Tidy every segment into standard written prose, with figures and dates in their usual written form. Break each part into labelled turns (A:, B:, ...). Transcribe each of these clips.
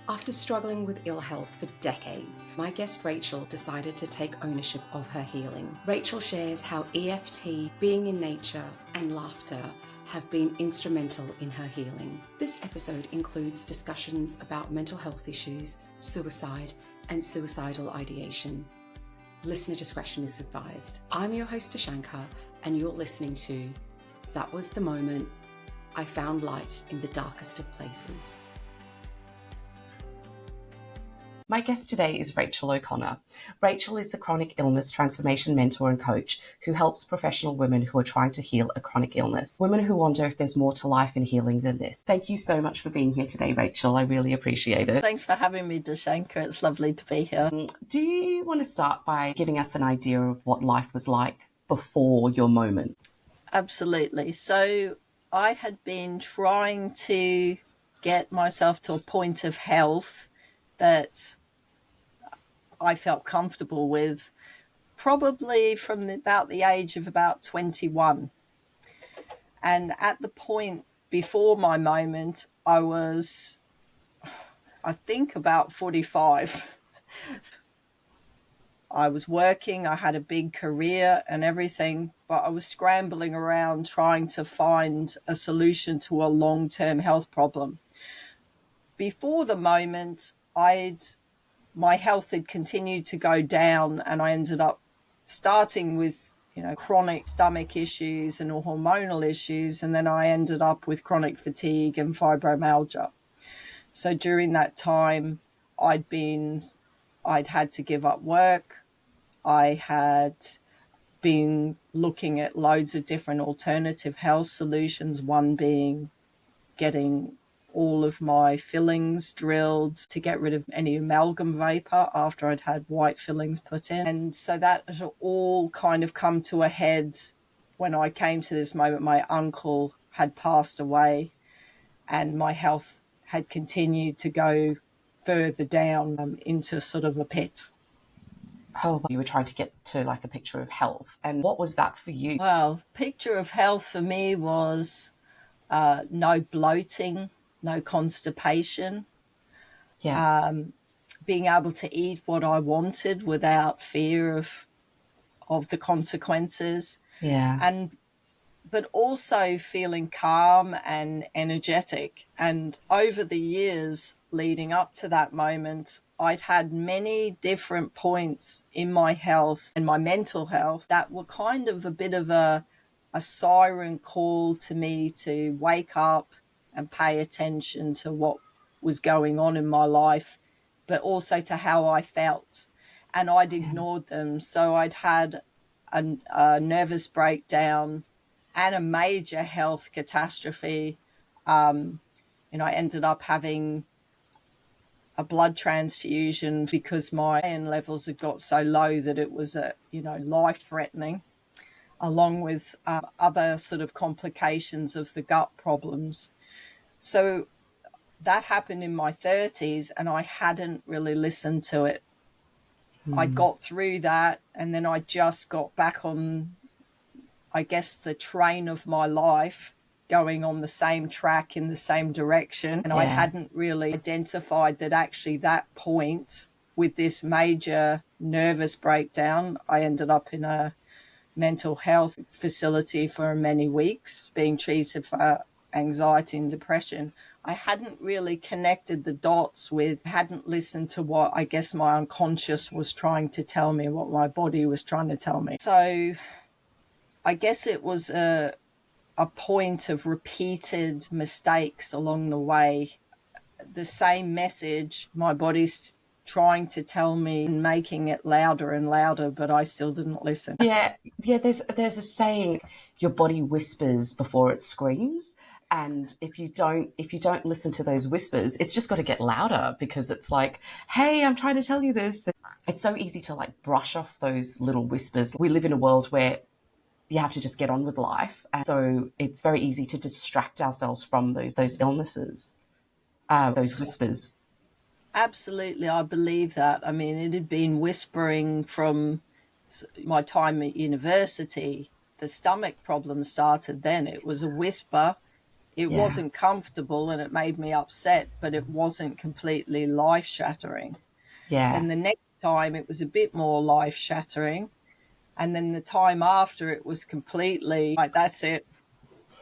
A: After struggling with ill health for decades, my guest Rachel decided to take ownership of her healing. Rachel shares how EFT, being in nature, and laughter have been instrumental in her healing. This episode includes discussions about mental health issues, suicide, and suicidal ideation. Listener discretion is advised. I'm your host, Ashanka, and you're listening to That Was the Moment I Found Light in the Darkest of Places. My guest today is Rachel O'Connor. Rachel is a chronic illness transformation mentor and coach who helps professional women who are trying to heal a chronic illness, women who wonder if there's more to life and healing than this. Thank you so much for being here today, Rachel. I really appreciate it.
B: Thanks for having me, Dashanka. It's lovely to be here.
A: Do you want to start by giving us an idea of what life was like before your moment?
B: Absolutely. So I had been trying to get myself to a point of health that I felt comfortable with, probably from about the age of about 21. And at the point before my moment, I was, I think, about 45. I was working, I had a big career and everything, but I was scrambling around trying to find a solution to a long-term health problem. Before the moment, my health had continued to go down, and I ended up starting with, chronic stomach issues and hormonal issues, and then I ended up with chronic fatigue and fibromyalgia. So during that time, I'd had to give up work. I had been looking at loads of different alternative health solutions, one being getting all of my fillings drilled to get rid of any amalgam vapor after I'd had white fillings put in. And so that had all kind of come to a head when I came to this moment. My uncle had passed away and my health had continued to go further down into sort of a pit.
A: Oh, you were trying to get to like a picture of health. And what was that for you?
B: Well, picture of health for me was no bloating, no constipation, being able to eat what I wanted without fear of the consequences.
A: Yeah.
B: But also feeling calm and energetic. And over the years leading up to that moment, I'd had many different points in my health and my mental health that were kind of a bit of a siren call to me to wake up and pay attention to what was going on in my life, but also to how I felt. And I'd ignored them. So I'd had a nervous breakdown and a major health catastrophe. I ended up having a blood transfusion because my iron levels had got so low that it was life-threatening, along with other sort of complications of the gut problems. So that happened in my 30s and I hadn't really listened to it. I got through that and then I just got back on, I guess, the train of my life, going on the same track in the same direction. And I hadn't really identified that actually that point with this major nervous breakdown, I ended up in a mental health facility for many weeks being treated for anxiety and depression. I hadn't really connected the dots hadn't listened to what I guess my unconscious was trying to tell me, what my body was trying to tell me. So I guess it was a point of repeated mistakes along the way. The same message my body's trying to tell me and making it louder and louder, but I still didn't listen.
A: Yeah. There's a saying, your body whispers before it screams. And if you don't listen to those whispers, it's just got to get louder because it's like, hey, I'm trying to tell you this. It's so easy to like brush off those little whispers. We live in a world where you have to just get on with life. And so it's very easy to distract ourselves from those illnesses, those whispers.
B: Absolutely, I believe that. I mean, it had been whispering from my time at university. The stomach problem started then. It was a whisper It
A: Yeah.
B: wasn't comfortable and it made me upset, but it wasn't completely life shattering.
A: Yeah.
B: Then the next time it was a bit more life shattering. And then the time after it was completely like, that's it,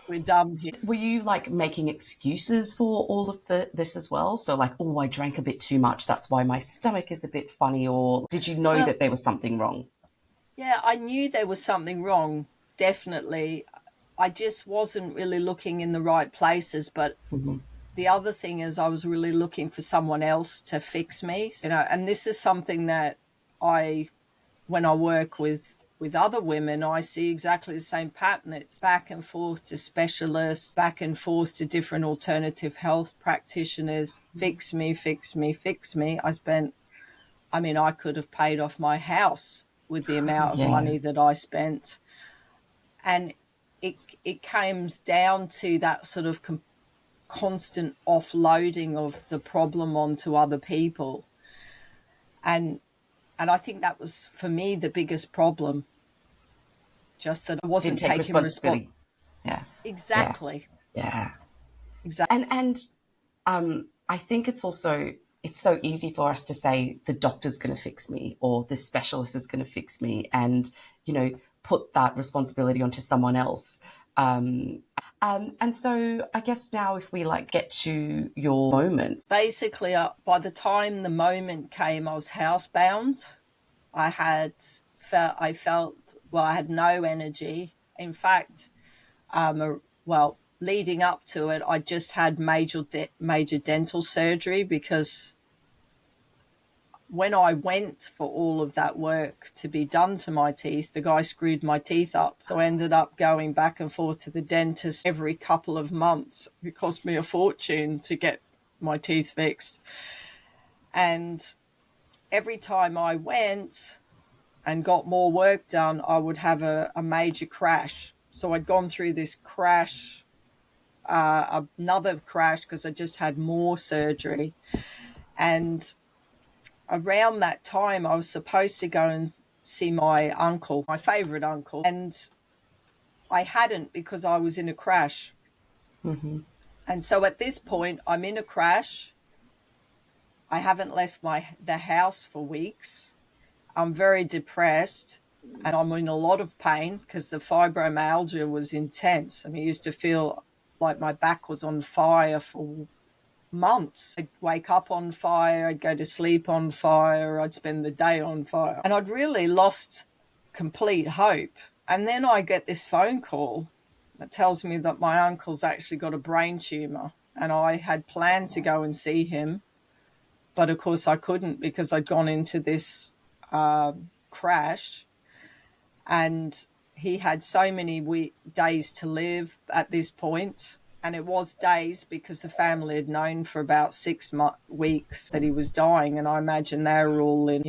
B: we're done here.
A: Were you like making excuses for all of this as well? So like, oh, I drank a bit too much. That's why my stomach is a bit funny. Or did you know
B: Well,
A: that there was something wrong?
B: yeah, I knew there was something wrong, definitely. I just wasn't really looking in the right places. But
A: Mm-hmm.
B: the other thing is, I was really looking for someone else to fix me, and this is something that I, when I work with other women, I see exactly the same pattern. It's back and forth to specialists, back and forth to different alternative health practitioners. Fix me, fix me, fix me. I could have paid off my house with the amount of
A: Yeah.
B: money that I spent. And it comes down to that sort of constant offloading of the problem onto other people. And I think that was, for me, the biggest problem, just that I
A: Didn't
B: wasn't
A: take
B: taking
A: responsibility. Yeah. Yeah.
B: Exactly.
A: Yeah.
B: Exactly.
A: And I think it's so easy for us to say the doctor's going to fix me or the specialist is going to fix me, and put that responsibility onto someone else. And so I guess now if we like get to your moments.
B: Basically, by the time the moment came, I was housebound. I felt, well, I had no energy. In fact, leading up to it, I just had major dental surgery, because when I went for all of that work to be done to my teeth, the guy screwed my teeth up. So I ended up going back and forth to the dentist every couple of months. It cost me a fortune to get my teeth fixed. And every time I went and got more work done, I would have a major crash. So I'd gone through this crash, another crash, because I just had more surgery. And around that time, I was supposed to go and see my uncle, my favorite uncle, and I hadn't, because I was in a crash.
A: Mm-hmm.
B: And so at this point, I'm in a crash. I haven't left the house for weeks. I'm very depressed and I'm in a lot of pain because the fibromyalgia was intense. I used to feel like my back was on fire for months. I'd wake up on fire, I'd go to sleep on fire, I'd spend the day on fire. And I'd really lost complete hope. And then I get this phone call that tells me that my uncle's actually got a brain tumor. And I had planned to go and see him, but of course I couldn't because I'd gone into this crash, and he had so many days to live at this point. And it was days because the family had known for about 6 weeks that he was dying. And I imagine they were all in,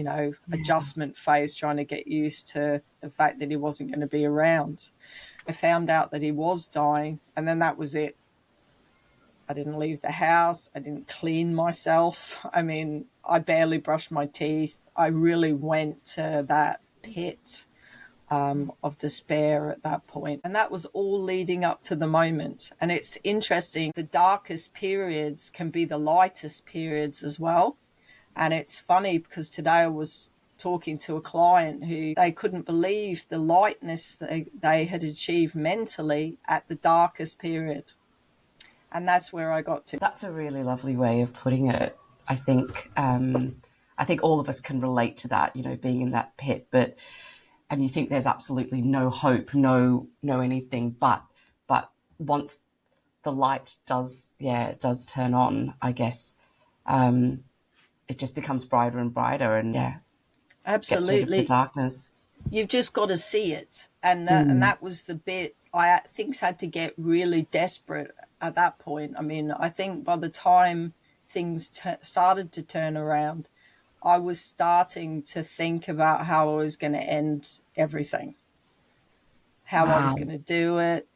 B: adjustment phase, trying to get used to the fact that he wasn't going to be around. I found out that he was dying, and then that was it. I didn't leave the house. I didn't clean myself. I barely brushed my teeth. I really went to that pit of despair at that point. And that was all leading up to the moment. And it's interesting, the darkest periods can be the lightest periods as well. And it's funny because today I was talking to a client who they couldn't believe the lightness that they had achieved mentally at the darkest period. And that's where I got to.
A: That's a really lovely way of putting it. I think all of us can relate to that, being in that pit, and you think there's absolutely no hope, no anything, but once the light does turn on, I guess, it just becomes brighter and brighter, and gets rid of the
B: Absolutely.
A: darkness.
B: You've just got to see it. And that was the bit. Things had to get really desperate at that point. I think by the time things started to turn around, I was starting to think about how I was going to end everything, how I was
A: Wow.
B: going to do it.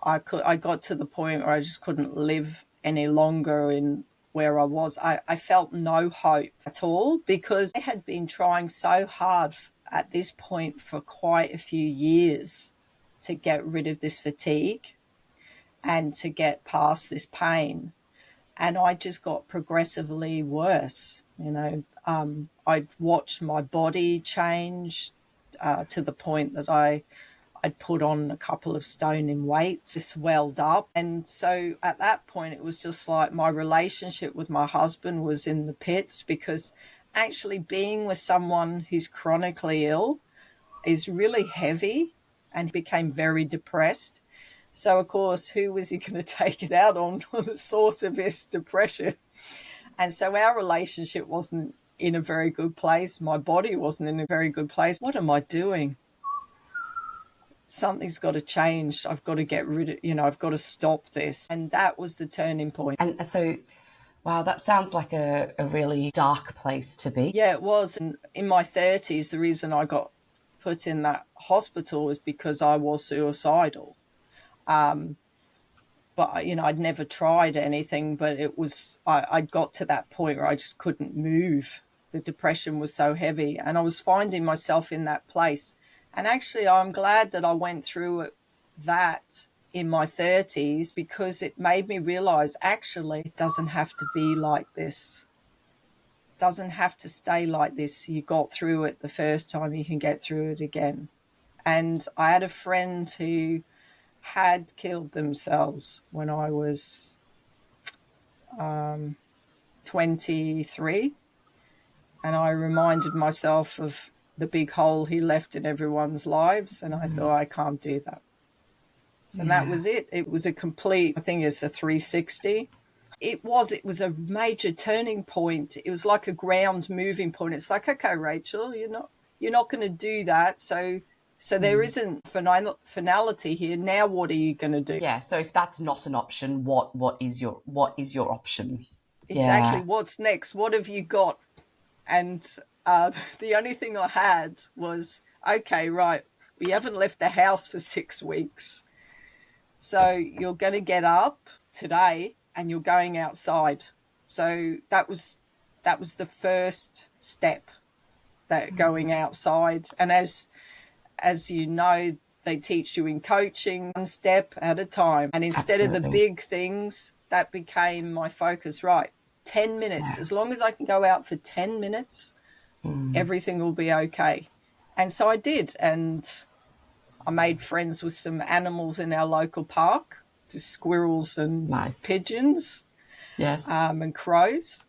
B: I got to the point where I just couldn't live any longer in where I was. I felt no hope at all because I had been trying so hard at this point for quite a few years to get rid of this fatigue. and to get past this pain. And I just got progressively worse. I'd watched my body change to the point that I'd put on a couple of stone in weight, swelled up. And so at that point, it was just like my relationship with my husband was in the pits, because actually being with someone who's chronically ill is really heavy, and he became very depressed. So, of course, who was he going to take it out on? The source of his depression. And so our relationship wasn't in a very good place. My body wasn't in a very good place. What am I doing? Something's got to change. I've got to get rid of, I've got to stop this. And that was the turning point.
A: And so, wow, that sounds like a really dark place to be.
B: Yeah, it was. And in my 30s, the reason I got put in that hospital was because I was suicidal. But, I'd never tried anything, but I'd got to that point where I just couldn't move. The depression was so heavy, and I was finding myself in that place. And actually, I'm glad that I went through that in my 30s, because it made me realize, actually, it doesn't have to be like this. It doesn't have to stay like this. You got through it the first time, you can get through it again. And I had a friend who had killed themselves when I was 23. And I reminded myself of the big hole he left in everyone's lives. And I thought, I can't do that. So that was it. It was a complete, I think it's a 360. It was a major turning point. It was like a ground moving point. It's like, okay, Rachel, you're not going to do that. So there isn't finality here. Now, what are you going to do?
A: Yeah. So if that's not an option, what is your option?
B: Exactly.
A: Yeah.
B: What's next? What have you got? And the only thing I had was, okay, right, we haven't left the house for 6 weeks. So you're going to get up today and you're going outside. So that was the first step, that going outside. And as you know, they teach you in coaching, one step at a time. And instead of the big things, that became my focus. Right, 10 minutes. As long as I can go out for 10 minutes, everything will be okay. And so I did. And I made friends with some animals in our local park, just squirrels and pigeons, and crows.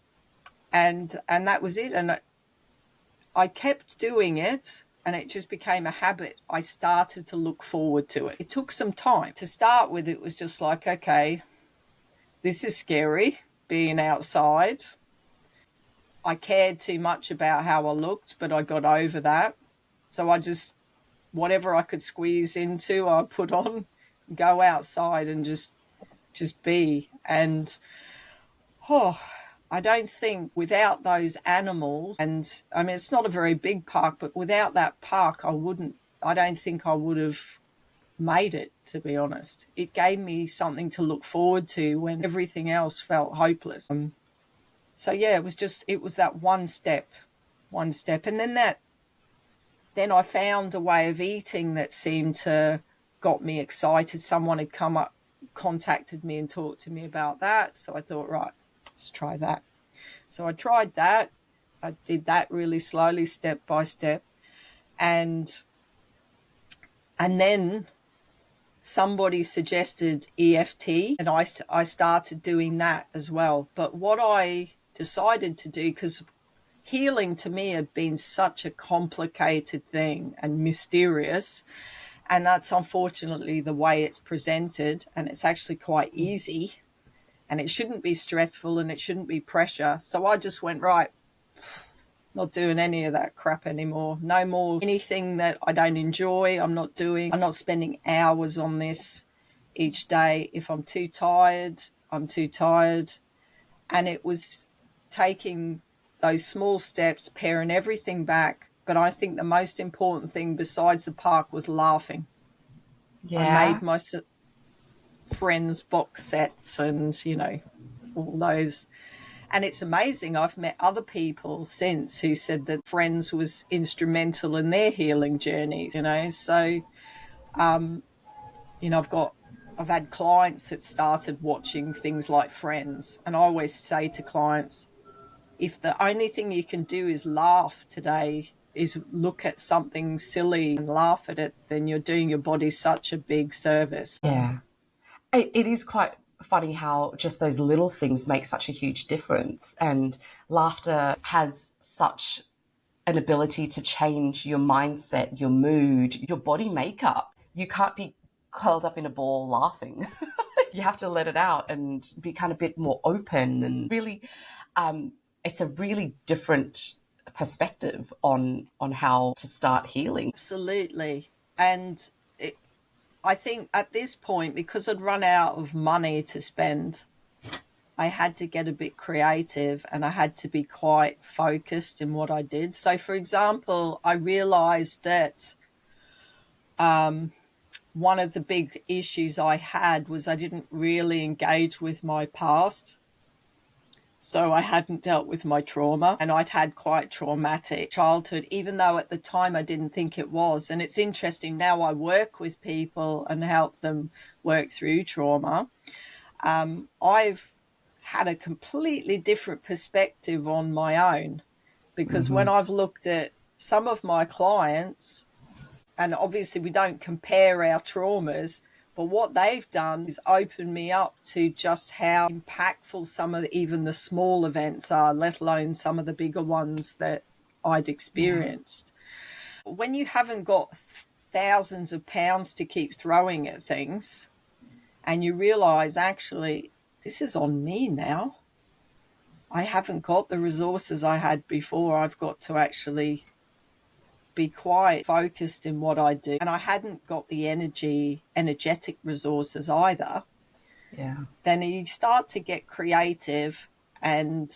B: And that was it. And I kept doing it, and it just became a habit. I started to look forward to it. It took some time. To start with, it was just like, okay, this is scary, being outside. I cared too much about how I looked, but I got over that. So I just, whatever I could squeeze into, I put on, go outside and just be. And, I don't think without those animals, and I mean, it's not a very big park, but without that park, I don't think I would have made it, to be honest. It gave me something to look forward to when everything else felt hopeless. So yeah, it was that one step. And then I found a way of eating that seemed to got me excited. Someone had come up, contacted me and talked to me about that. So I thought, right, let's try that. So I tried that. I did that really slowly, step by step. And then somebody suggested EFT, and I started doing that as well. But what I decided to do, because healing to me had been such a complicated thing and mysterious, and that's unfortunately the way it's presented, and it's actually quite easy, and it shouldn't be stressful and it shouldn't be pressure. So I just went, right, not doing any of that crap anymore. No more anything that I don't enjoy. I'm not spending hours on this each day. If I'm too tired, I'm too tired. And it was taking those small steps, paring everything back. But I think the most important thing besides the park was laughing. I made my friends box sets and, all those. And it's amazing. I've met other people since who said that Friends was instrumental in their healing journeys, So, I've got I've had clients that started watching things like Friends, and I always say to clients, if the only thing you can do is laugh today, is look at something silly and laugh at it, then you're doing your body such a big service.
A: Yeah. It is quite funny how just those little things make such a huge difference. And laughter has such an ability to change your mindset, your mood, your body makeup. You can't be curled up in a ball laughing. You have to let it out and be kind of a bit more open and really, it's a really different perspective on how to start healing.
B: Absolutely. And I think at this point, because I'd run out of money to spend, I had to get a bit creative and I had to be quite focused in what I did. So, for example, I realized that one of the big issues I had was I didn't really engage with my past. So I hadn't dealt with my trauma, and I'd had quite traumatic childhood, even though at the time I didn't think it was. And it's interesting now I work with people and help them work through trauma. I've had a completely different perspective on my own, because when I've looked at some of my clients, and obviously we don't compare our traumas, but what they've done is open me up to just how impactful some of even the small events are, let alone some of the bigger ones that I'd experienced. Yeah. When you haven't got thousands of pounds to keep throwing at things, and you realize, actually, this is on me now. I haven't got the resources I had before. I've got to actually be quite focused in what I do. And I hadn't got the energetic resources either.
A: Yeah.
B: Then you start to get creative, and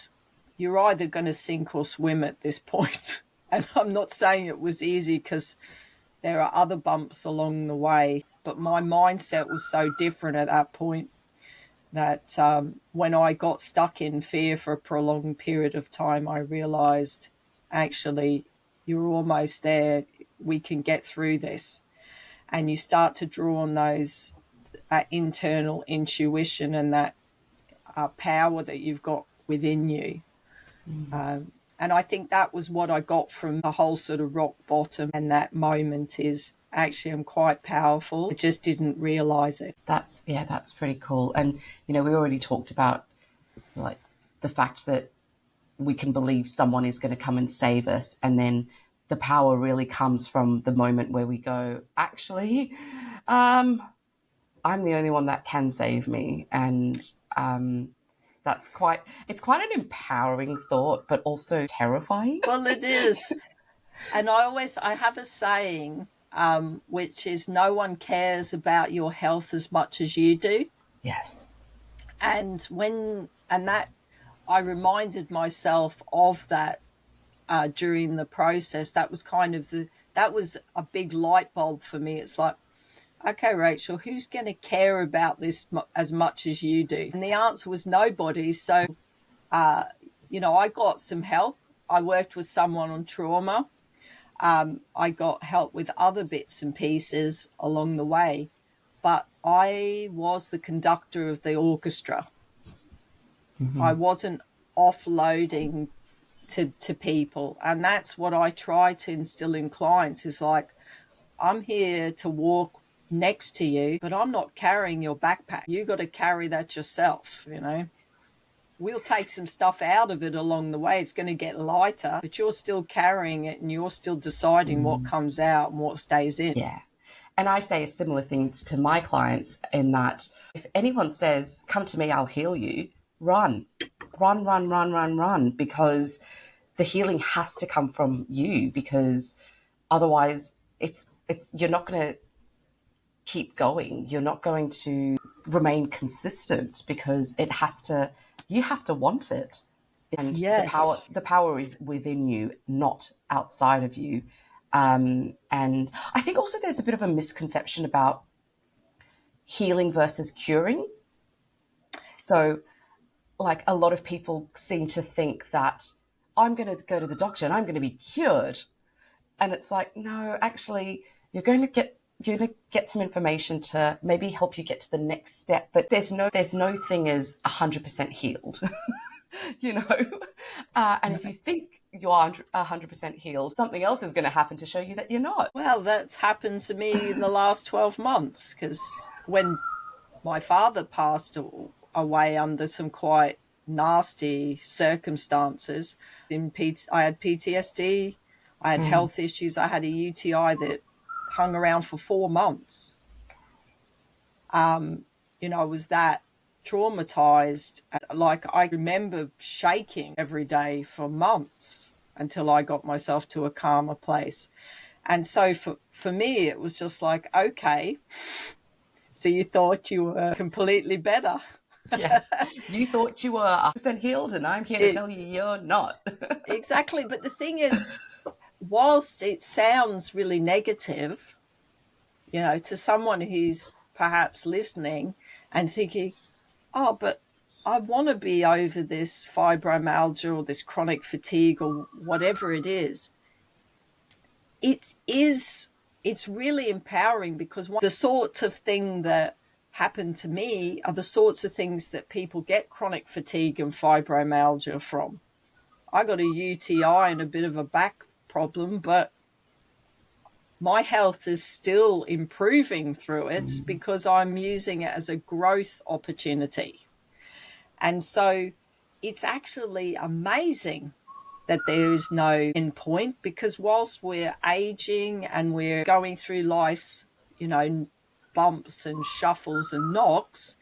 B: you're either going to sink or swim at this point. And I'm not saying it was easy, because there are other bumps along the way, but my mindset was so different at that point that when I got stuck in fear for a prolonged period of time, I realized, actually, you're almost there. We can get through this. And you start to draw on those internal intuition and that power that you've got within you. And I think that was what I got from the whole sort of rock bottom and that moment, is actually I'm quite powerful. I just didn't realize it.
A: That's pretty cool. And, we already talked about like the fact that we can believe someone is going to come and save us. And then the power really comes from the moment where we go, actually, I'm the only one that can save me. And it's quite an empowering thought, but also terrifying.
B: Well, it is. And I have a saying, which is, no one cares about your health as much as you do.
A: Yes.
B: And that I reminded myself of that during the process. That was that was a big light bulb for me. It's like, okay, Rachel, who's going to care about this as much as you do? And the answer was nobody. So, I got some help. I worked with someone on trauma. I got help with other bits and pieces along the way, but I was the conductor of the orchestra. I wasn't offloading to people. And that's what I try to instill in clients, is like, I'm here to walk next to you, but I'm not carrying your backpack. You got to carry that yourself, We'll take some stuff out of it along the way. It's going to get lighter, but you're still carrying it, and you're still deciding what comes out and what stays in.
A: Yeah. And I say similar things to my clients, in that if anyone says, come to me, I'll heal you, run, because the healing has to come from you, because otherwise you're not going to keep going. You're not going to remain consistent, because you have to want it. And
B: Yes.
A: the power is within you, not outside of you. And I think also there's a bit of a misconception about healing versus curing. So, like, a lot of people seem to think that I'm going to go to the doctor and I'm going to be cured. And it's like, no, actually, you're going to get you're going to get some information to maybe help you get to the next step. But there's no thing as 100% healed, you know. And if you think you are 100% healed, something else is going to happen to show you that you're not.
B: Well, that's happened to me in the last 12 months, because when my father passed away under some quite nasty circumstances, I had PTSD, I had health issues, I had a UTI that hung around for 4 months. I was that traumatized. Like, I remember shaking every day for months until I got myself to a calmer place. And so for me, it was just like, okay, so you thought you were completely better.
A: Yeah, you thought you were 100% healed, and I'm here to tell you you're not.
B: Exactly. But the thing is, whilst it sounds really negative, to someone who's perhaps listening and thinking, oh, but I want to be over this fibromyalgia or this chronic fatigue or whatever it is, it's really empowering, because the sorts of thing that happened to me are the sorts of things that people get chronic fatigue and fibromyalgia from. I got a UTI and a bit of a back problem, but my health is still improving through it because I'm using it as a growth opportunity. And so it's actually amazing that there is no end point, because whilst we're aging and we're going through life's, bumps and shuffles and knocks,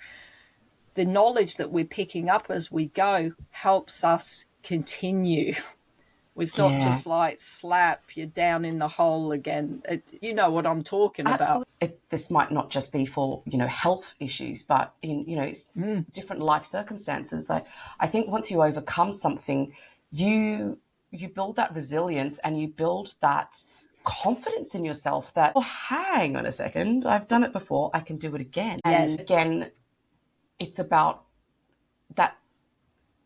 B: the knowledge that we're picking up as we go helps us continue. It's not just like slap you down in the hole again. You know what I'm talking about.
A: This might not just be for, health issues, but in, it's different life circumstances. Like, I think once you overcome something, you build that resilience and you build that confidence in yourself that, oh, hang on a second, I've done it before, I can do it again.
B: Yes.
A: And again, it's about that,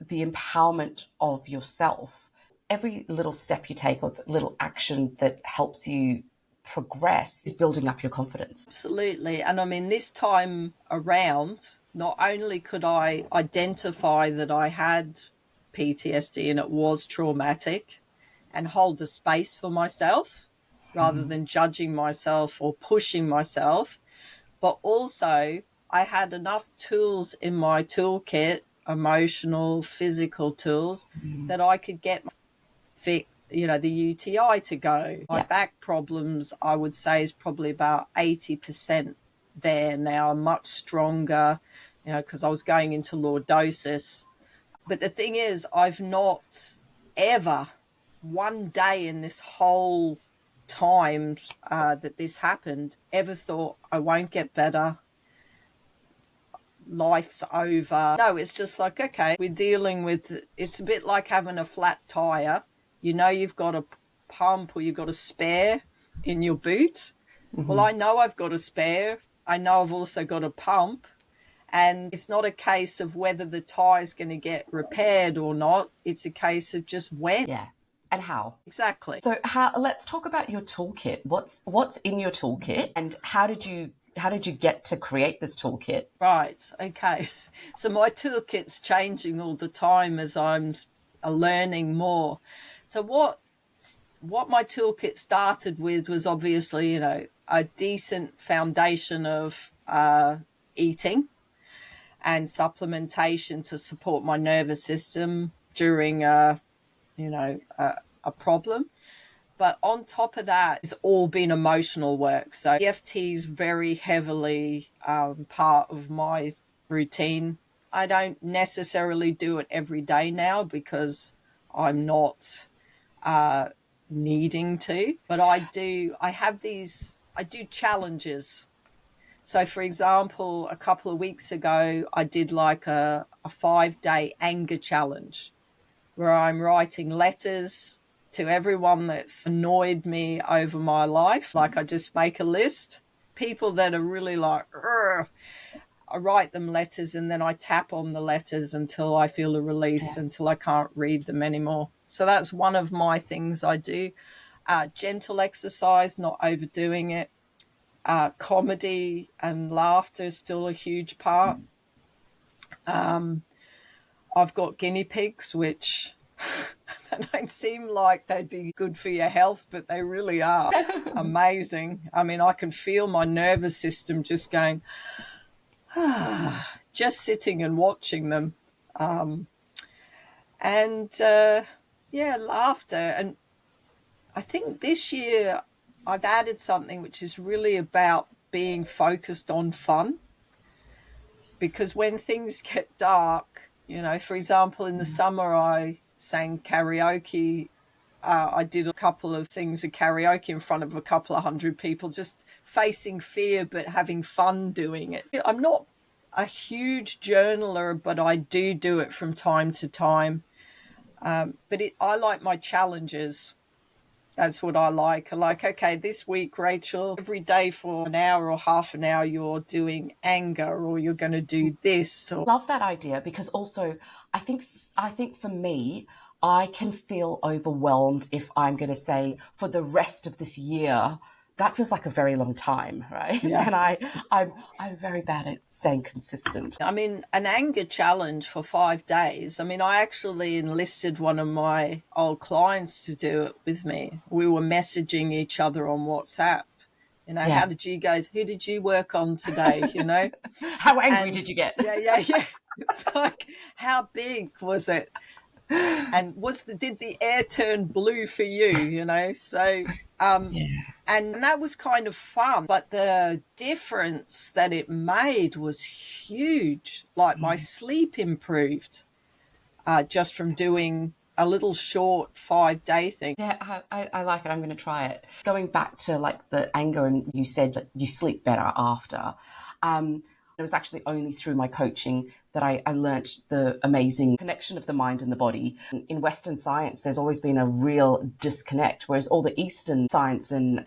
A: the empowerment of yourself. Every little step you take or little action that helps you progress is building up your confidence.
B: Absolutely. And I mean, this time around, not only could I identify that I had PTSD and it was traumatic, and hold a space for myself rather than judging myself or pushing myself, but also I had enough tools in my toolkit, emotional, physical tools, that I could get the UTI to go. My back problems, I would say, is probably about 80% there now. I'm much stronger, because I was going into lordosis. But the thing is, I've not ever one day in this whole time that this happened ever thought I won't get better, life's over. No, it's just like, okay, we're dealing with, it's a bit like having a flat tire. You've got a pump or you've got a spare in your boot. Well, I know I've got a spare. I know I've also got a pump. And it's not a case of whether the tire is going to get repaired or not. It's a case of just when.
A: Yeah. And how.
B: Exactly.
A: So let's talk about your toolkit. What's in your toolkit, and how did you get to create this toolkit?
B: Right. Okay. So my toolkit's changing all the time as I'm learning more. So what my toolkit started with was obviously, a decent foundation of eating and supplementation to support my nervous system during a problem. But on top of that, it's all been emotional work. So EFT is very heavily part of my routine. I don't necessarily do it every day now because I'm not needing to, but I do challenges. So for example, a couple of weeks ago, I did like a 5-day anger challenge where I'm writing letters to everyone that's annoyed me over my life. Like, I just make a list. People that are really like, urgh, I write them letters and then I tap on the letters until I feel a release, until I can't read them anymore. So that's one of my things I do. Gentle exercise, not overdoing it. Comedy and laughter is still a huge part. I've got guinea pigs, which they don't seem like they'd be good for your health, but they really are amazing. I mean, I can feel my nervous system just going, just sitting and watching them. And yeah, laughter. And I think this year I've added something which is really about being focused on fun. Because when things get dark, you know, for example, in the summer, I sang karaoke. I did a couple of things of karaoke in front of a couple of hundred people, just facing fear, but having fun doing it. I'm not a huge journaler, but I do it from time to time. I like my challenges. That's what I like. I like, okay, this week, Rachel, every day for an hour or half an hour, you're doing anger or you're going to do this. Or...
C: Love that idea, because also I think for me, I can feel overwhelmed if I'm going to say for the rest of this year. That feels like a very long time, right?
B: Yeah.
C: And I'm very bad at staying consistent.
B: I mean, an anger challenge for 5 days. I mean, I actually enlisted one of my old clients to do it with me. We were messaging each other on WhatsApp. You know,
C: Yeah.
B: how did you guys, who did you work on today, you know?
C: How angry did you get?
B: Yeah. It's like, how big was it? And did the air turn blue for you, you know? So, and that was kind of fun. But the difference that it made was huge. Like my sleep improved just from doing a little short 5-day thing.
C: Yeah, I like it. I'm going to try it. Going back to like the anger, and you said that you sleep better after. It was actually only through my coaching that I learnt the amazing connection of the mind and the body. In Western science, there's always been a real disconnect, whereas all the Eastern science and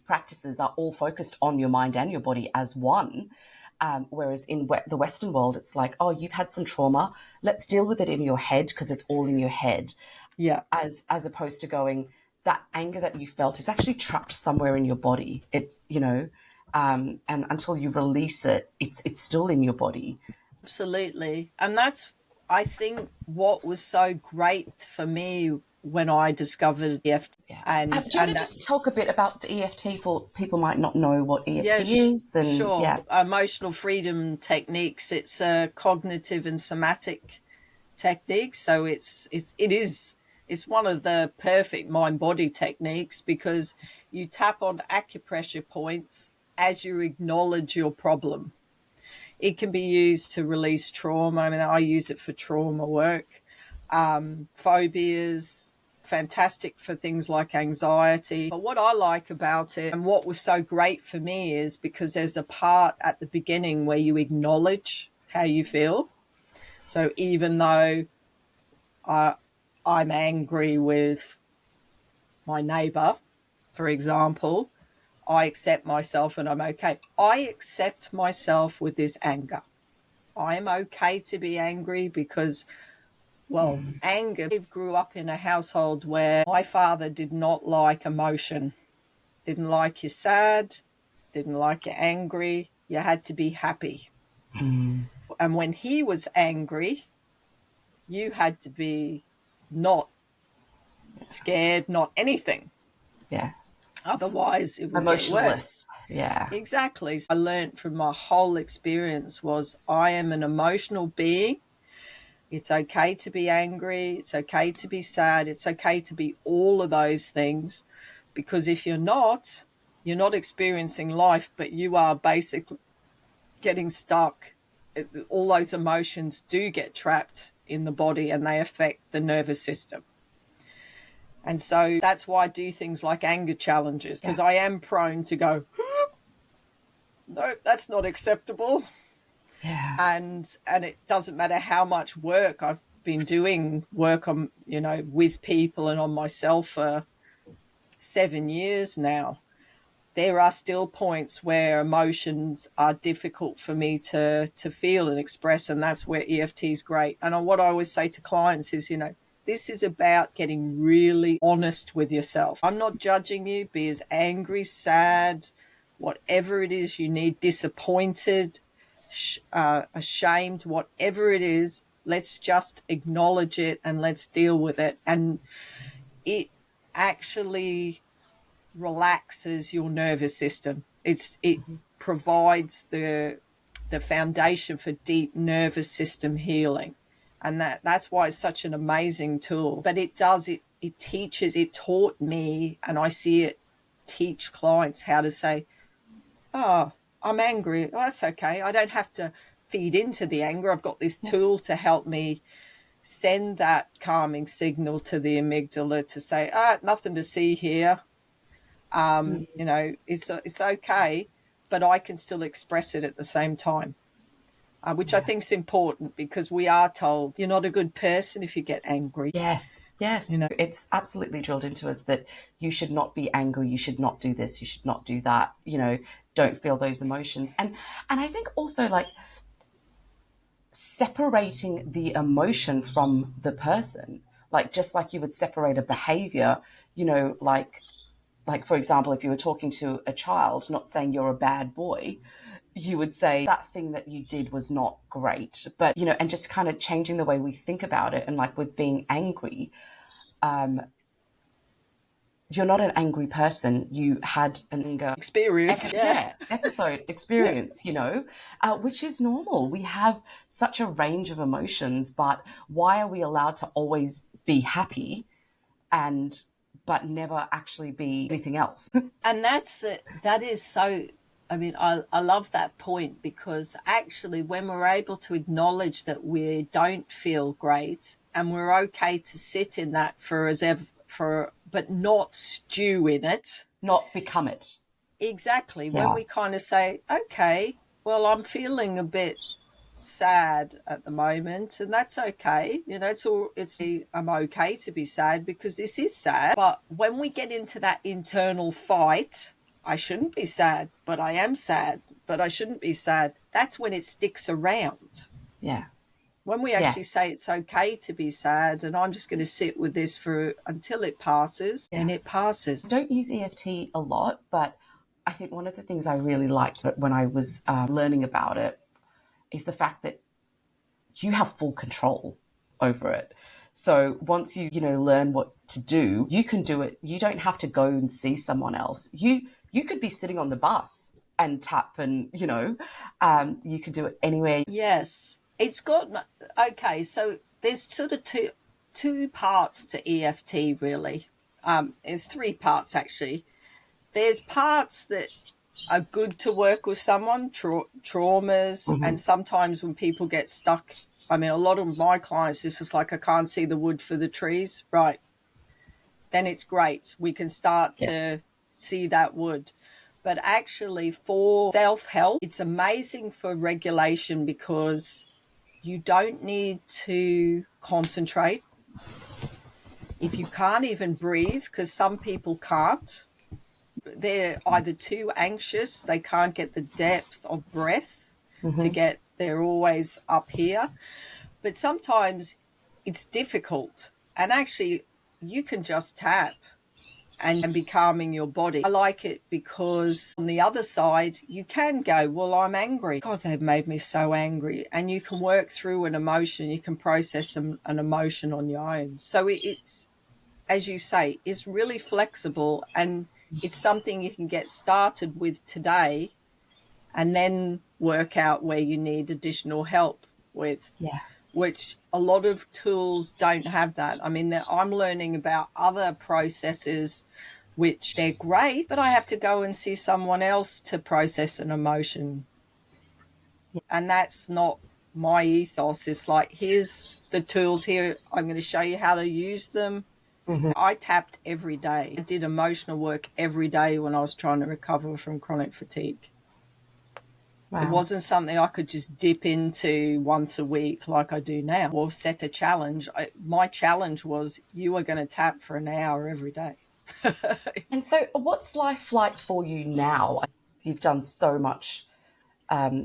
C: practices are all focused on your mind and your body as one. Whereas in the Western world, it's like, oh, you've had some trauma. Let's deal with it in your head because it's all in your head.
B: Yeah.
C: As opposed to going, that anger that you felt is actually trapped somewhere in your body. It, you know, and until you release it, it's still in your body.
B: Absolutely. And that's, I think, what was so great for me when I discovered EFT.
C: Yeah. Do you want to just talk a bit about the EFT for people might not know what EFT is? And
B: sure. Emotional freedom techniques. It's a cognitive and somatic technique. So it's one of the perfect mind-body techniques because you tap on acupressure points as you acknowledge your problem. It can be used to release trauma. I mean, I use it for trauma work, phobias, fantastic for things like anxiety. But what I like about it and what was so great for me is because there's a part at the beginning where you acknowledge how you feel. So even though I'm angry with my neighbor, for example, I accept myself and I'm okay. I accept myself with this anger. I'm okay to be angry because, well, anger. I grew up in a household where my father did not like emotion. Didn't like you sad, didn't like you angry. You had to be happy. And when he was angry, you had to be not scared, not anything.
C: Yeah.
B: Otherwise, it would
C: emotionless.
B: get worse.
C: Yeah.
B: Exactly. I learned from my whole experience was I am an emotional being. It's okay to be angry. It's okay to be sad. It's okay to be all of those things. Because if you're not experiencing life, but you are basically getting stuck. All those emotions do get trapped in the body and they affect the nervous system. And so that's why I do things like anger challenges, because I am prone to go, no, that's not acceptable.
C: Yeah.
B: And it doesn't matter how much work I've been doing work on, with people and on myself for 7 years now. There are still points where emotions are difficult for me to feel and express. And that's where EFT is great. And what I always say to clients is, this is about getting really honest with yourself. I'm not judging you. Be as angry, sad, whatever it is you need, disappointed, ashamed, whatever it is, let's just acknowledge it and let's deal with it. And it actually relaxes your nervous system. It provides the foundation for deep nervous system healing. And that's why it's such an amazing tool. But it taught me, and I see it teach clients how to say, oh, I'm angry. Oh, that's okay. I don't have to feed into the anger. I've got this tool to help me send that calming signal to the amygdala to say, nothing to see here. It's okay, but I can still express it at the same time, which I think is important, because we are told you're not a good person if you get angry.
C: Yes. It's absolutely drilled into us that you should not be angry, you should not do this, you should not do that, don't feel those emotions. And I think also, like, separating the emotion from the person, like just like you would separate a behavior, like for example, if you were talking to a child, not saying you're a bad boy, you would say that thing that you did was not great, but and just kind of changing the way we think about it. And like with being angry, you're not an angry person. You had an anger
B: experience,
C: episode experience, which is normal. We have such a range of emotions, but why are we allowed to always be happy but never actually be anything else?
B: And that is so, I love that point, because actually when we're able to acknowledge that we don't feel great, and we're okay to sit in that but not stew in it.
C: Not become it.
B: Exactly. Yeah. When we kind of say, okay, well, I'm feeling a bit sad at the moment, and that's okay. I'm okay to be sad, because this is sad. But when we get into that internal fight, I shouldn't be sad, but I am sad, but I shouldn't be sad. That's when it sticks around.
C: Yeah.
B: When we actually say it's okay to be sad, and I'm just going to sit with this until it passes, and it passes.
C: I don't use EFT a lot, but I think one of the things I really liked when I was learning about it is the fact that you have full control over it. So once you learn what to do, you can do it. You don't have to go and see someone else. You could be sitting on the bus and tap, and you can do it anywhere.
B: Yes. It's got, okay, so there's sort of two parts to EFT, really. There's three parts, actually. There's parts that are good to work with someone, traumas, and sometimes when people get stuck. A lot of my clients, it's just like, I can't see the wood for the trees. Right. Then it's great. We can start to see that wood. But actually for self-help, it's amazing for regulation, because you don't need to concentrate. If you can't even breathe, because some people can't, they're either too anxious, they can't get the depth of breath they're always up here. But sometimes it's difficult. And actually, you can just tap and be calming your body. I like it because on the other side, you can go, well, I'm angry. God, they've made me so angry. And you can work through an emotion. You can process an emotion on your own. So it's, as you say, it's really flexible, and it's something you can get started with today and then work out where you need additional help with.
C: Yeah.
B: Which a lot of tools don't have that. I'm learning about other processes which they're great, but I have to go and see someone else to process an emotion. Yeah. And that's not my ethos. It's like, here's the tools here. I'm going to show you how to use them. I tapped every day. I did emotional work every day when I was trying to recover from chronic fatigue. Wow. It wasn't something I could just dip into once a week like I do now, or set a challenge. My challenge was, you are going to tap for an hour every day.
C: And so what's life like for you now? You've done so much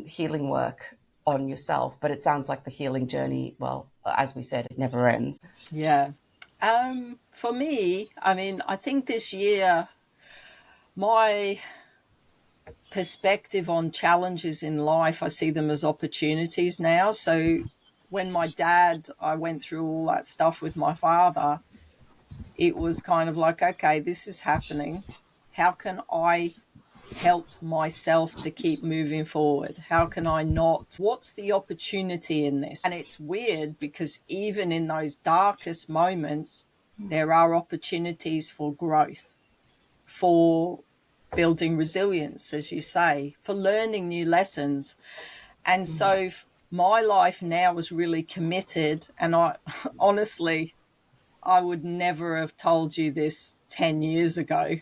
C: healing work on yourself, but it sounds like the healing journey, well, as we said, it never ends.
B: Yeah. For me, I think this year, my perspective on challenges in life, I see them as opportunities now. So when I went through all that stuff with my father, it was kind of like, okay, this is happening. How can I help myself to keep moving forward? How can I not? What's the opportunity in this? And it's weird because even in those darkest moments, there are opportunities for growth, for building resilience, as you say, for learning new lessons. And so my life now is really committed. And I honestly, I would never have told you this 10 years ago.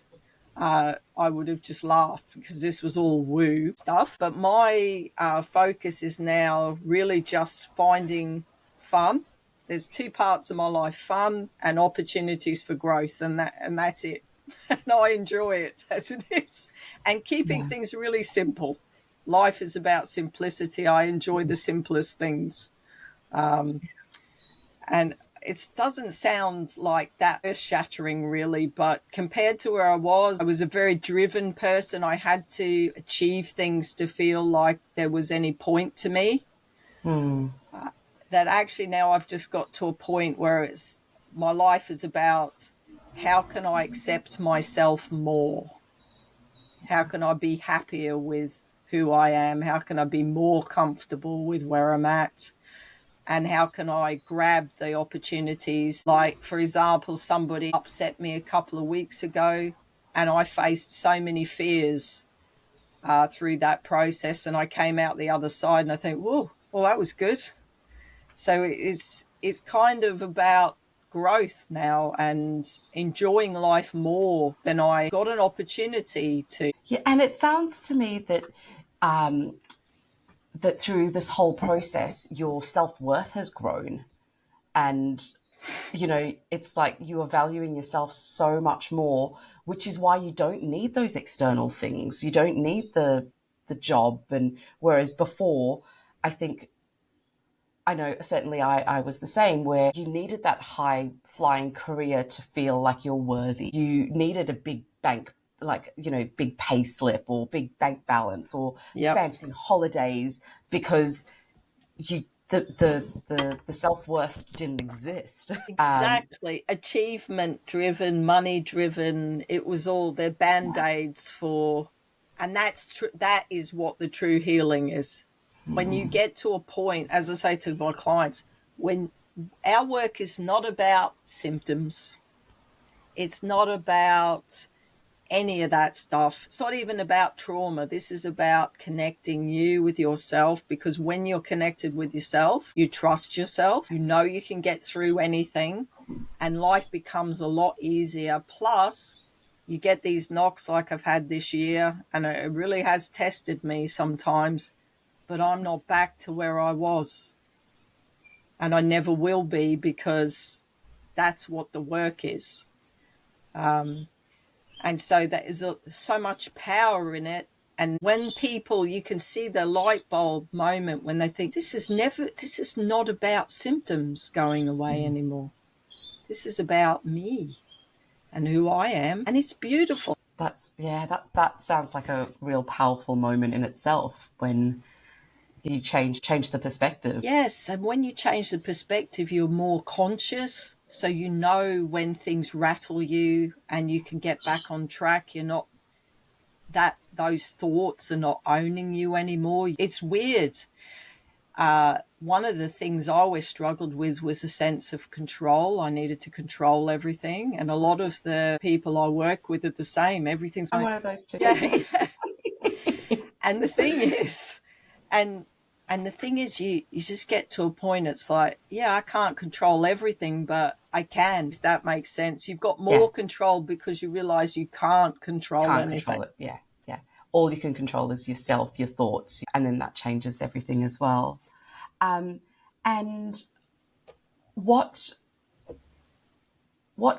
B: I would have just laughed because this was all woo stuff. But my focus is now really just finding fun. There's two parts of my life: fun and opportunities for growth, and that's it. And I enjoy it as it is, and keeping things really simple. Life is about simplicity. I enjoy the simplest things, and it doesn't sound like that earth-shattering really, but compared to where I was a very driven person. I had to achieve things to feel like there was any point to me. That actually now I've just got to a point where my life is about, how can I accept myself more? How can I be happier with who I am? How can I be more comfortable with where I'm at? And how can I grab the opportunities? Like, for example, somebody upset me a couple of weeks ago, and I faced so many fears through that process, and I came out the other side, and I think, whoa, well, that was good. So it's kind of about growth now and enjoying life more than I got an opportunity to.
C: Yeah, and it sounds to me that that through this whole process, your self-worth has grown, and it's like you are valuing yourself so much more, which is why you don't need those external things. You don't need the job. And whereas before, I think, I know certainly I was the same, where you needed that high flying career to feel like you're worthy. You needed a big bank, like, big pay slip or big bank balance or fancy holidays, because the self-worth didn't exist.
B: Exactly. Achievement driven, money driven. It was all their band-aids for, and that is what the true healing is. When you get to a point, as I say to my clients, when our work is not about symptoms, it's not about any of that stuff. It's not even about trauma. This is about connecting you with yourself, because when you're connected with yourself, you trust yourself, you know you can get through anything, and life becomes a lot easier. Plus, you get these knocks like I've had this year, and it really has tested me sometimes, but I'm not back to where I was. And I never will be, because that's what the work is. And so there is so much power in it. And when people, you can see the light bulb moment when they think, this is not about symptoms going away anymore. This is about me and who I am. And it's beautiful.
C: That sounds like a real powerful moment in itself, when you change the perspective.
B: Yes. And when you change the perspective, you're more conscious. So you know when things rattle you, and you can get back on track. You're not, those thoughts are not owning you anymore. It's weird. One of the things I always struggled with was a sense of control. I needed to control everything. And a lot of the people I work with are the same. Everything's
C: I'm one of those too.
B: Yeah. And the thing is, and the thing is, you just get to a point, it's like, I can't control everything, but I can, if that makes sense. You've got more control because you realize you can't control anything.
C: Control it. Yeah. All you can control is yourself, your thoughts, and then that changes everything as well. And what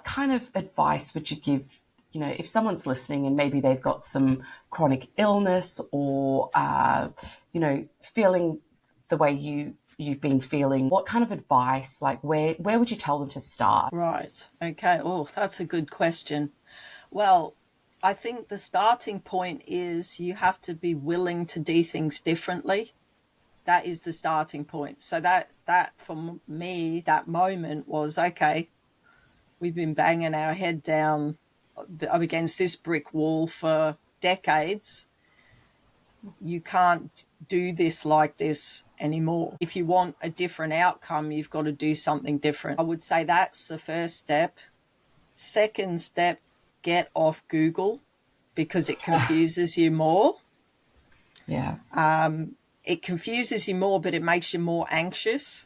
C: kind of advice would you give, if someone's listening and maybe they've got some chronic illness, or feeling the way you've been feeling? What kind of advice, like where would you tell them to start?
B: Right. Okay. Oh, that's a good question. Well, I think the starting point is you have to be willing to do things differently. That is the starting point. So that for me, that moment was, okay, we've been banging our head down up against this brick wall for decades. You can't do this like this anymore. If you want a different outcome, you've got to do something different. I would say that's the first step. Second step, get off Google, because it confuses you more.
C: Yeah.
B: It confuses you more, but it makes you more anxious.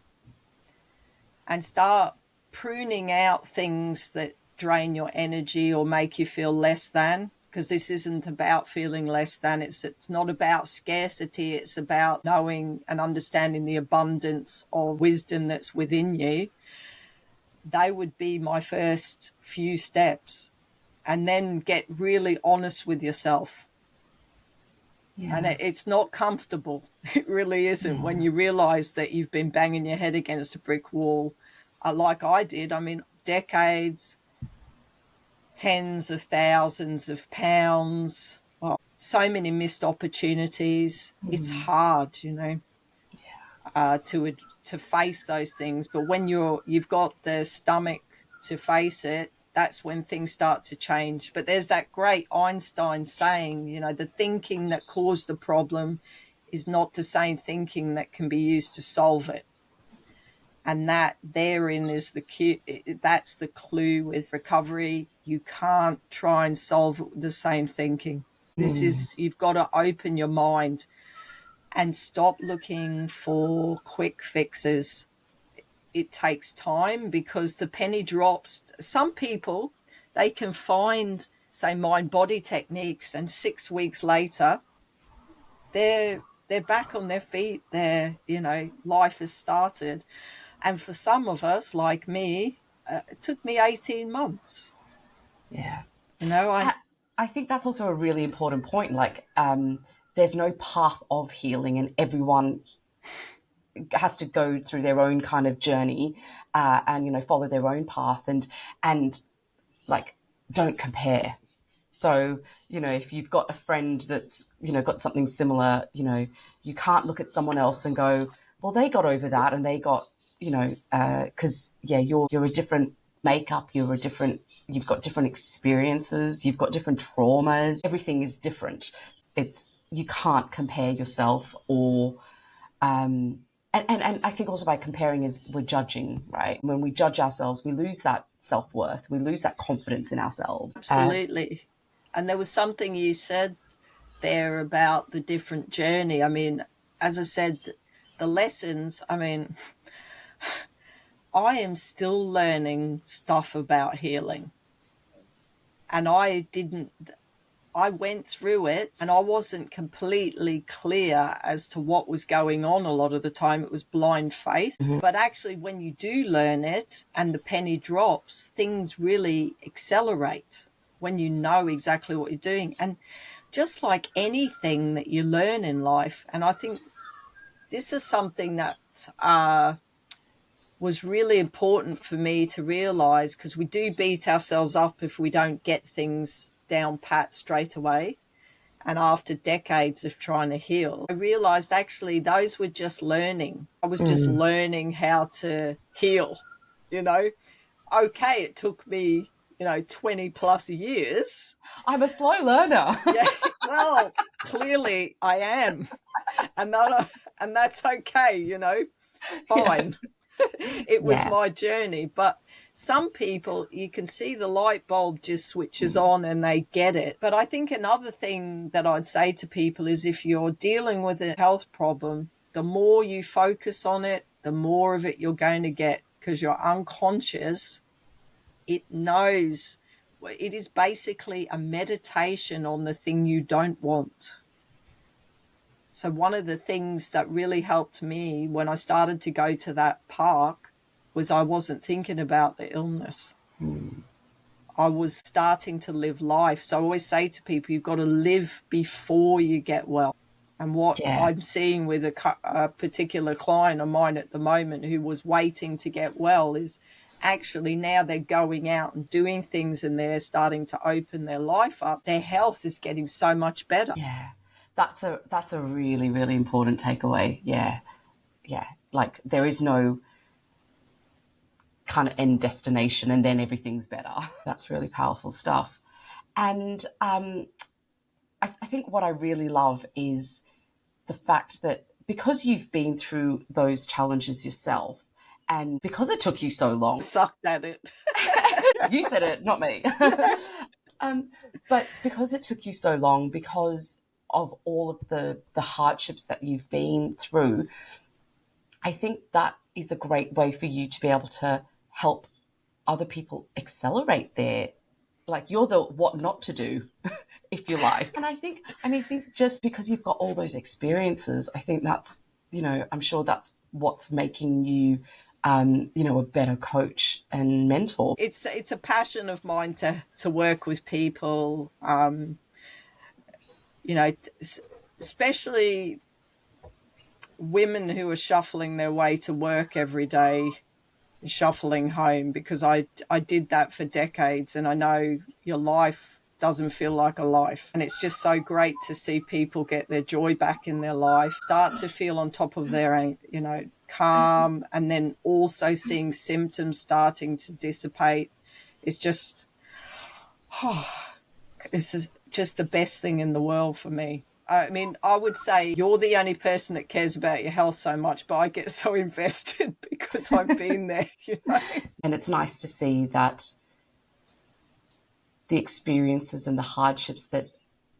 B: And start pruning out things that drain your energy or make you feel less than, because this isn't about feeling less than. It's not about scarcity. It's about knowing and understanding the abundance of wisdom that's within you. They would be my first few steps. And then get really honest with yourself. Yeah. And it's not comfortable. It really isn't, when you realize that you've been banging your head against a brick wall, like I did. I mean, decades, tens of thousands of pounds, so many missed opportunities. It's hard, to face those things. But when you've got the stomach to face it, that's when things start to change. But there's that great Einstein saying, the thinking that caused the problem is not the same thinking that can be used to solve it. And that therein is that's the clue with recovery. You can't try and solve it with the same thinking. You've got to open your mind and stop looking for quick fixes. It takes time, because the penny drops. Some people, they can find, say, mind-body techniques, and 6 weeks later, they're back on their feet. Life has started. And for some of us, like me, it took me 18 months.
C: Yeah.
B: I
C: think that's also a really important point. Like, there's no path of healing, and everyone has to go through their own kind of journey, and follow their own path, and like, don't compare. So if you've got a friend that's got something similar, you can't look at someone else and go, well, they got over that, and they got because you're a different makeup, you've got different experiences, you've got different traumas, everything is different. You can't compare yourself, or and I think also by comparing we're judging, right? When we judge ourselves, we lose that self-worth, we lose that confidence in ourselves.
B: Absolutely. And there was something you said there about the different journey. I mean, as I said, the lessons, I mean, I am still learning stuff about healing. And I went through it, and I wasn't completely clear as to what was going on a lot of the time. It was blind faith. Mm-hmm. But actually, when you do learn it and the penny drops, things really accelerate when you know exactly what you're doing. And just like anything that you learn in life, and I think this is something that was really important for me to realize, because we do beat ourselves up if we don't get things down pat straight away. And after decades of trying to heal, I realized actually those were just learning. I was just learning how to heal, Okay, it took me, 20 plus years.
C: I'm a slow learner.
B: Yeah, well, clearly I am. And that's okay, fine. Yeah. It was my journey. But some people, you can see the light bulb just switches on and they get it. But I think another thing that I'd say to people is, if you're dealing with a health problem, the more you focus on it, the more of it you're going to get, because your unconscious, it knows. It is basically a meditation on the thing you don't want. So one of the things that really helped me when I started to go to that park was I wasn't thinking about the illness. I was starting to live life. So I always say to people, you've got to live before you get well. And what I'm seeing with a particular client of mine at the moment who was waiting to get well is actually now they're going out and doing things and they're starting to open their life up, their health is getting so much better.
C: Yeah. That's a really, really important takeaway. Yeah. Yeah. Like there is no kind of end destination and then everything's better. That's really powerful stuff. And I think what I really love is the fact that because you've been through those challenges yourself and because it took you so long,
B: Sucked at it.
C: you said it, not me. But because it took you so long, because of all of the hardships that you've been through, I think that is a great way for you to be able to help other people accelerate their, like you're the what not to do, if you like. And I think just because you've got all those experiences, I think that's, I'm sure that's what's making you, a better coach and mentor.
B: It's a passion of mine to work with people, especially women who are shuffling their way to work every day, shuffling home, because I did that for decades, and I know your life doesn't feel like a life, and it's just so great to see people get their joy back in their life, start to feel on top of their calm, and then also seeing symptoms starting to dissipate. It's just this is just the best thing in the world for me. I mean, I would say you're the only person that cares about your health so much, but I get so invested because I've been there,
C: And it's nice to see that the experiences and the hardships that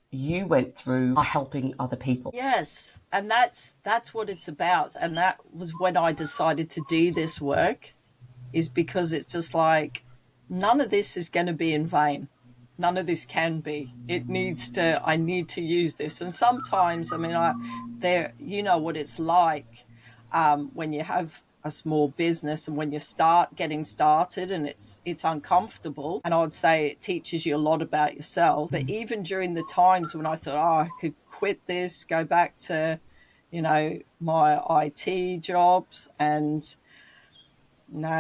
C: you went through are helping other people.
B: Yes, and that's what it's about. And that was when I decided to do this work, is because it's just like none of this is going to be in vain. None of this can be. I need to use this. And sometimes, I mean, you know what it's like when you have a small business and when you start getting started, and it's uncomfortable. And I would say it teaches you a lot about yourself. But even during the times when I thought, I could quit this, go back to, my IT jobs, and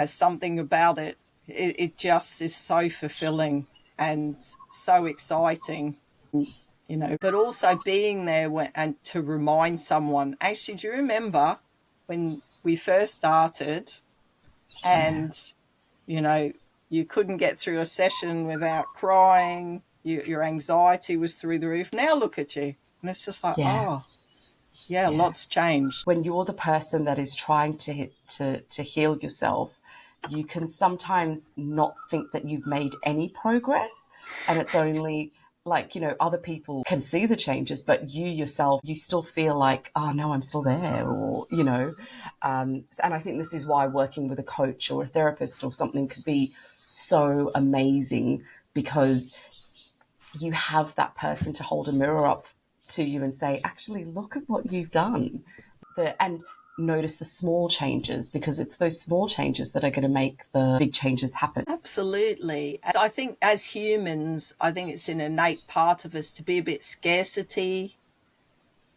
B: something about it just is so fulfilling and so exciting, but also being there and to remind someone, actually, do you remember when we first started and, you couldn't get through a session without crying, your anxiety was through the roof. Now look at you. And it's just like, lots changed.
C: When you're the person that is trying to heal yourself, you can sometimes not think that you've made any progress, and it's only like, other people can see the changes, but you yourself, you still feel like, oh no, I'm still there, or, and I think this is why working with a coach or a therapist or something could be so amazing, because you have that person to hold a mirror up to you and say, actually, look at what you've done. And notice the small changes, because it's those small changes that are going to make the big changes happen.
B: Absolutely. I think as humans, I think it's an innate part of us to be a bit scarcity,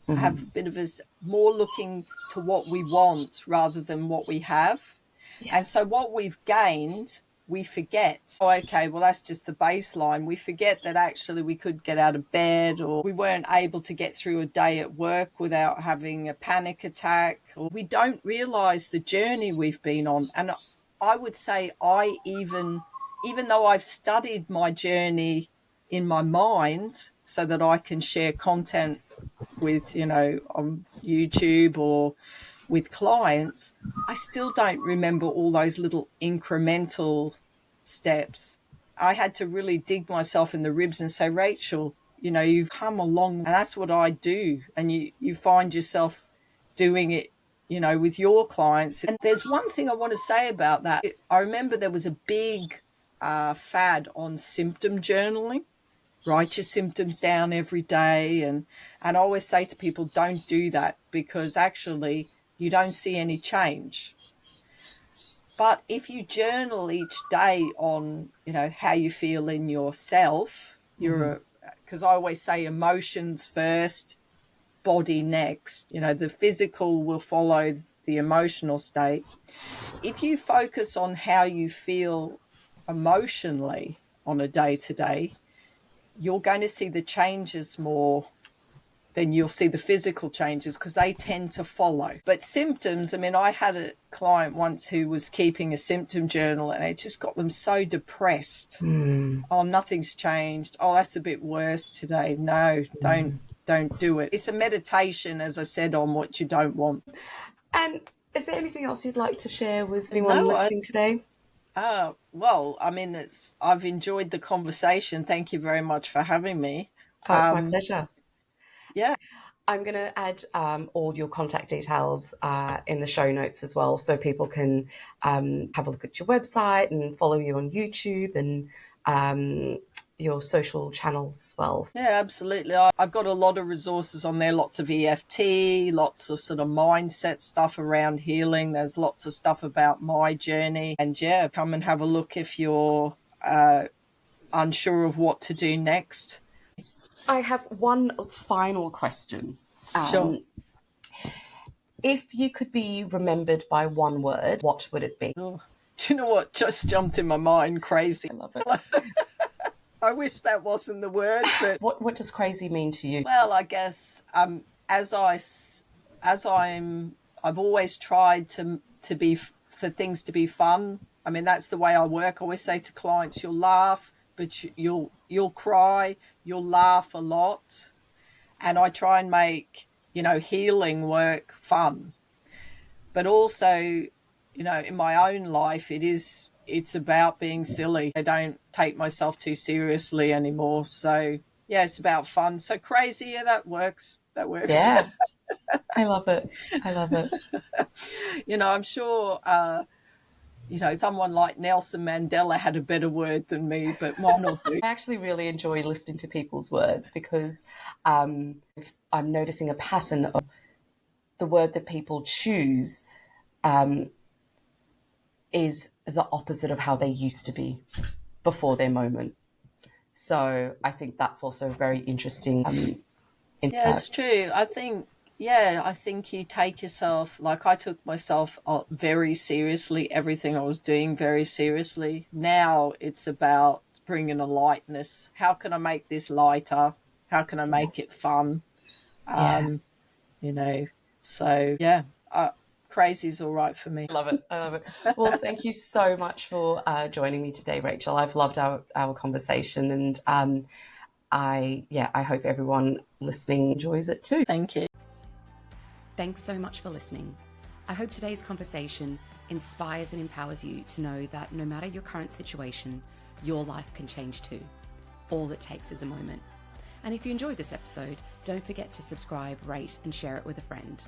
B: have a bit of us more looking to what we want rather than what we have. Yes. And so what we've gained, we forget. Oh, okay, well, that's just the baseline. We forget that actually we could get out of bed, or we weren't able to get through a day at work without having a panic attack, or we don't realize the journey we've been on. And I would say even though I've studied my journey in my mind so that I can share content with, on YouTube or with clients, I still don't remember all those little incremental steps. I had to really dig myself in the ribs and say, Rachel, you've come along, and that's what I do. And you find yourself doing it, with your clients. And there's one thing I want to say about that. I remember there was a big fad on symptom journaling. Write your symptoms down every day. And I always say to people, don't do that, because actually you don't see any change. But if you journal each day on, how you feel in yourself, because I always say emotions first, body next. The physical will follow the emotional state. If you focus on how you feel emotionally on a day to day, you're going to see the changes more than you'll see the physical changes, because they tend to follow. But symptoms, I mean, I had a client once who was keeping a symptom journal and it just got them so depressed. Oh, nothing's changed. Oh, that's a bit worse today. No, don't do it. It's a meditation, as I said, on what you don't want.
C: And is there anything else you'd like to share with anyone listening today?
B: Well, I mean, I've enjoyed the conversation. Thank you very much for having me.
C: Oh, it's my pleasure.
B: Yeah.
C: I'm going to add all your contact details in the show notes as well, so people can have a look at your website and follow you on YouTube and your social channels as well.
B: Yeah, absolutely. I've got a lot of resources on there, lots of EFT, lots of sort of mindset stuff around healing. There's lots of stuff about my journey. And yeah, come and have a look if you're unsure of what to do next.
C: I have one final question.
B: Sure.
C: If you could be remembered by one word, what would it be?
B: Oh, do you know what just jumped in my mind? Crazy.
C: I love it.
B: I wish that wasn't the word, but
C: what does crazy mean to you?
B: Well, I guess I've always tried to be for things to be fun. I mean, that's the way I work. I always say to clients, you'll laugh, but you'll cry, you'll laugh a lot. And I try and make, healing work fun. But also, in my own life, it's about being silly. I don't take myself too seriously anymore. So yeah, it's about fun. So crazy, yeah, that works.
C: Yeah. I love it.
B: I'm sure someone like Nelson Mandela had a better word than me, but mine will do.
C: I actually really enjoy listening to people's words, because I'm noticing a pattern of the word that people choose is the opposite of how they used to be before their moment. So I think that's also very interesting.
B: Yeah, it's true. I think you take yourself, like I took myself very seriously, everything I was doing very seriously. Now it's about bringing a lightness. How can I make this lighter? How can I make it fun? So yeah, crazy's all right for me.
C: I love it. Well, thank you so much for joining me today, Rachel. I've loved our conversation, and I hope everyone listening enjoys it too.
B: Thank you.
A: Thanks so much for listening. I hope today's conversation inspires and empowers you to know that no matter your current situation, your life can change too. All it takes is a moment. And if you enjoyed this episode, don't forget to subscribe, rate, and share it with a friend.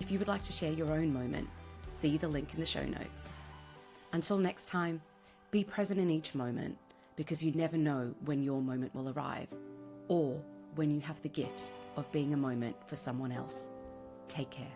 A: If you would like to share your own moment, see the link in the show notes. Until next time, be present in each moment, because you never know when your moment will arrive, or when you have the gift of being a moment for someone else. Take care.